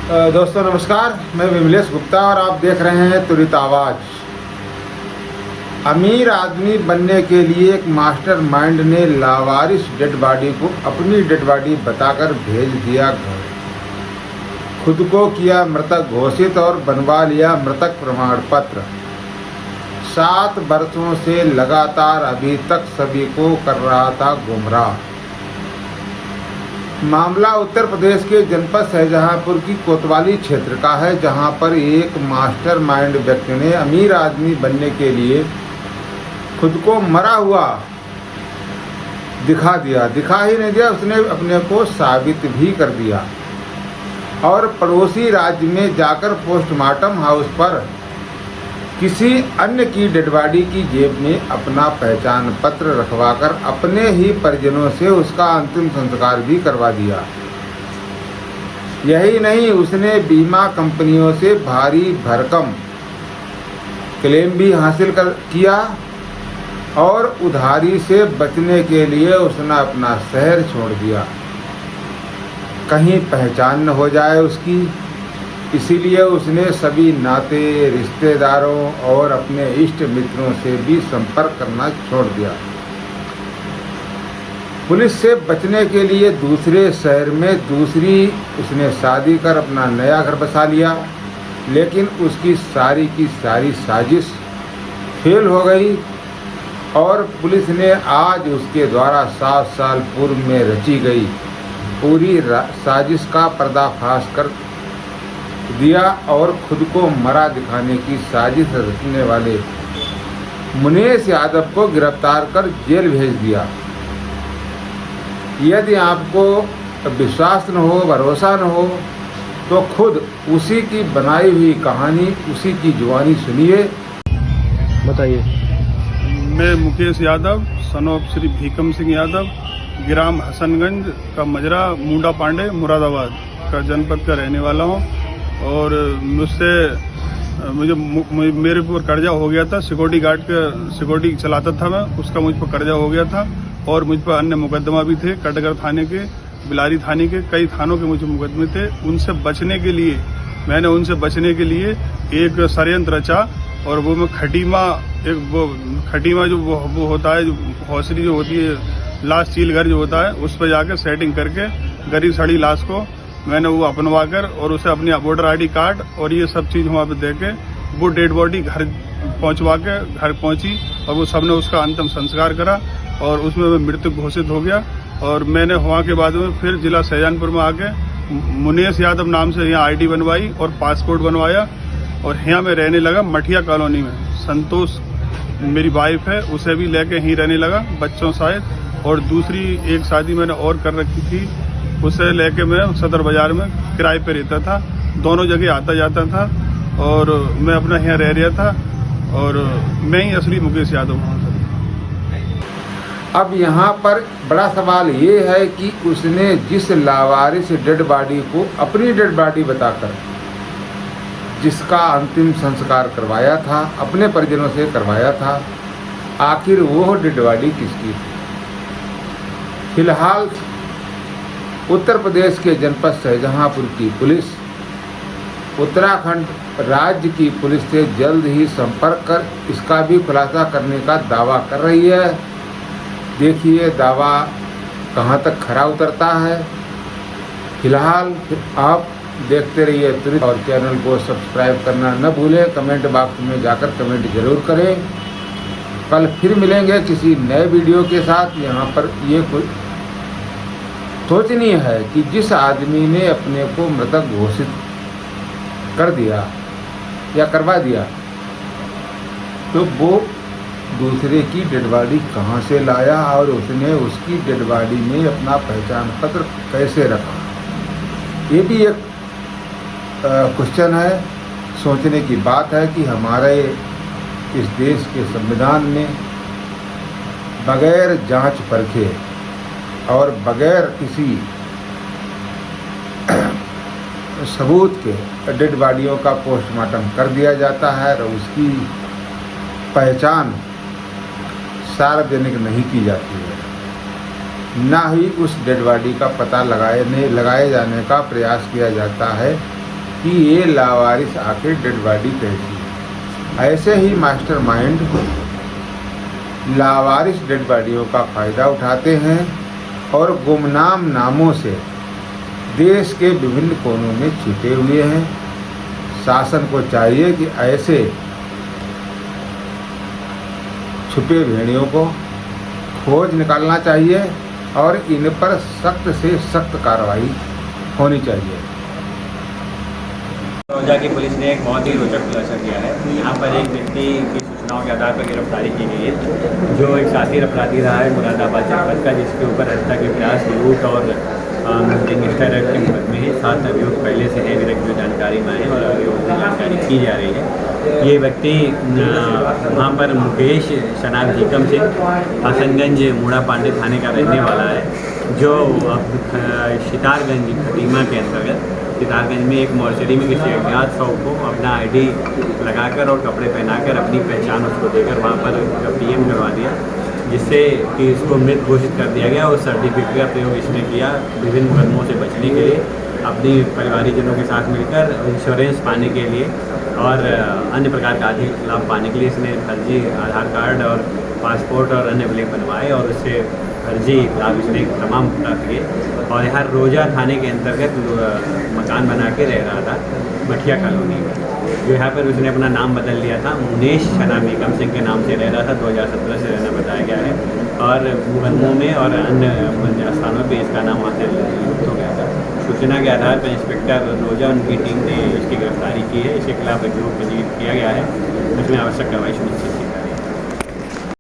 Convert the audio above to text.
दोस्तों नमस्कार, मैं विमलेश गुप्ता और आप देख रहे हैं त्वरित आवाज़। अमीर आदमी बनने के लिए एक मास्टरमाइंड ने लावारिस डेड बॉडी को अपनी डेड बॉडी बताकर भेज दिया घर। खुद को किया मृतक घोषित और बनवा लिया मृतक प्रमाण पत्र। 7 वर्षों से लगातार अभी तक सभी को कर रहा था गुमराह। मामला उत्तर प्रदेश के जनपद शाहजहांपुर की कोतवाली क्षेत्र का है, जहां पर एक मास्टरमाइंड व्यक्ति ने अमीर आदमी बनने के लिए खुद को मरा हुआ दिखा ही नहीं दिया, उसने अपने को साबित भी कर दिया और पड़ोसी राज्य में जाकर पोस्टमार्टम हाउस पर किसी अन्य की डेड बॉडी की जेब में अपना पहचान पत्र रखवाकर अपने ही परिजनों से उसका अंतिम संस्कार भी करवा दिया। यही नहीं, उसने बीमा कंपनियों से भारी भरकम क्लेम भी हासिल किया और उधारी से बचने के लिए उसने अपना शहर छोड़ दिया, कहीं पहचान न हो जाए उसकी। इसीलिए उसने सभी नाते रिश्तेदारों और अपने इष्ट मित्रों से भी संपर्क करना छोड़ दिया। पुलिस से बचने के लिए दूसरे शहर में उसने शादी कर अपना नया घर बसा लिया, लेकिन उसकी सारी की सारी साजिश फेल हो गई और पुलिस ने आज उसके द्वारा 7 साल पूर्व में रची गई पूरी साजिश का पर्दाफाश कर दिया और खुद को मरा दिखाने की साजिश रचने वाले मुनेश यादव को गिरफ्तार कर जेल भेज दिया। यदि आपको विश्वास न हो, भरोसा न हो, तो खुद उसी की बनाई हुई कहानी, उसी की जुबानी सुनिए। बताइए। मैं मुकेश यादव, सन ऑफ श्री भीकम सिंह यादव, ग्राम हसनगंज का मजरा मुंडा पांडे मुरादाबाद का जनपद का रहने वाला हूँ। और मेरे ऊपर कर्जा हो गया था। सिक्योरिटी गार्ड का सिक्योरिटी चलाता था मैं, उसका मुझ पर कर्जा हो गया था और मुझ पर अन्य मुकदमा भी थे, कटगर थाने के, बिलारी थाने के, कई थानों के मुझे मुकदमे थे। उनसे बचने के लिए एक षड्यंत्र रचा और वो मैं खटीमा जो वो होता है, जो हौसली जो होती है, लाश चील घर जो होता है, उस पर जाकर सेटिंग करके गरीब सड़ी लाश को मैंने वो अपनवा कर और उसे अपनी वोटर ID कार्ड और ये सब चीज़ वहाँ पे दे के वो डेड बॉडी घर पहुँची और वो सबने उसका अंतिम संस्कार करा और उसमें मैं मृतक घोषित हो गया। और मैंने वहाँ के बाद में फिर जिला शाहजहांपुर में आके मुनेश यादव नाम से यहाँ ID बनवाई और पासपोर्ट बनवाया और यहाँ मैं रहने लगा मठिया कॉलोनी में। संतोष मेरी वाइफ है, उसे भी लेके यहीं रहने लगा, बच्चों शायद। और दूसरी एक शादी मैंने और कर रखी थी, उसे लेके मैं सदर बाजार में किराए पे रहता था। दोनों जगह आता जाता था और मैं अपना यहाँ रह रहा था और मैं ही असली मुकेश यादव हूँ। अब यहाँ पर बड़ा सवाल ये है कि उसने जिस लावारिस डेड बॉडी को अपनी डेड बॉडी बताकर जिसका अंतिम संस्कार करवाया था, अपने परिजनों से करवाया था, आखिर वो डेड बॉडी किसकी थी? फिलहाल उत्तर प्रदेश के जनपद शाहजहांपुर की पुलिस उत्तराखंड राज्य की पुलिस से जल्द ही संपर्क कर इसका भी खुलासा करने का दावा कर रही है। देखिए दावा कहां तक खरा उतरता है। फिलहाल आप देखते रहिए त्वरित और चैनल को सब्सक्राइब करना न भूलें। कमेंट बॉक्स में जाकर कमेंट जरूर करें। कल फिर मिलेंगे किसी नए वीडियो के साथ। यहाँ पर ये कुछ सोचनीय है कि जिस आदमी ने अपने को मृतक घोषित कर दिया या करवा दिया, तो वो दूसरे की डेड बॉडी कहाँ से लाया और उसने उसकी डेड बॉडी में अपना पहचान पत्र कैसे रखा? ये भी एक क्वेश्चन है, सोचने की बात है कि हमारे इस देश के संविधान में बगैर जांच परखे और बगैर किसी सबूत के डेड बॉडियों का पोस्टमार्टम कर दिया जाता है और उसकी पहचान सार्वजनिक नहीं की जाती है। ना ही उस डेड बॉडी का पता लगाए जाने का प्रयास किया जाता है कि ये लावारिस आखिर डेड बॉडी कैसी। ऐसे ही मास्टरमाइंड लावारिस डेड बॉडियों का फ़ायदा उठाते हैं और गुमनाम नामों से देश के विभिन्न कोनों में छिपे हुए हैं। शासन को चाहिए कि ऐसे छुपे भेड़ियों को खोज निकालना चाहिए और इन पर सख्त से सख्त कार्रवाई होनी चाहिए। रोजा की पुलिस ने एक बहुत ही रोचक खुलासा किया है। यहाँ पर एक व्यक्ति की सूचनाओं के आधार पर गिरफ्तारी की गई है, जो एक साथी अपराधी रहा है मुरादाबाद जनपद का, जिसके ऊपर हत्या के प्रयास, लूट और गैंगस्टर एक्ट के मुकदमे हैं। 7 अभियोग पहले से है, जो जानकारी में है और आगे उसकी जानकारी की जा रही है। ये व्यक्ति वहाँ पर मुकेश शनाब जीकम से हसनगंज मूड़ा पांडे थाने का रहने वाला है, जो अब सितारगंज खटीमा के अंतर्गत सितारगंज में एक मॉर्चरी में किसी अज्ञात शव को अपना आईडी लगाकर और कपड़े पहनाकर अपनी पहचान उसको देकर वहाँ पर पीएम करवा दिया, जिससे कि इसको मृत घोषित कर दिया गया। और सर्टिफिकेट का प्रयोग इसने किया विभिन्न मुकदमों से बचने के लिए, अपनी परिवारीजनों के साथ मिलकर इंश्योरेंस पाने के लिए और अन्य प्रकार का आर्थिक लाभ पाने के लिए इसने फर्जी आधार कार्ड और पासपोर्ट और अन्य ब्लैंक बनवाए और उससे फर्जी लाभ इसने तमाम प्राप्त किए। और यहाँ रोजा थाने के अंतर्गत मकान बना के रह रहा था मठिया कॉलोनी में, जो यहाँ पर उसने अपना नाम बदल लिया था, मुनेश शनाब जीकम सिंह के नाम से रह रहा था। 2017 से रहना बताया गया है और मुकदमों में और अन्य स्थानों पे इसका नाम वहाँ से लुप्त हो गया था। सूचना के आधार पर इंस्पेक्टर रोजा उनकी टीम ने इसकी गिरफ्तारी की है। इसके खिलाफ अभियोग पंजीकृत किया गया है, उसमें आवश्यक कार्रवाई सुनिश्चित की।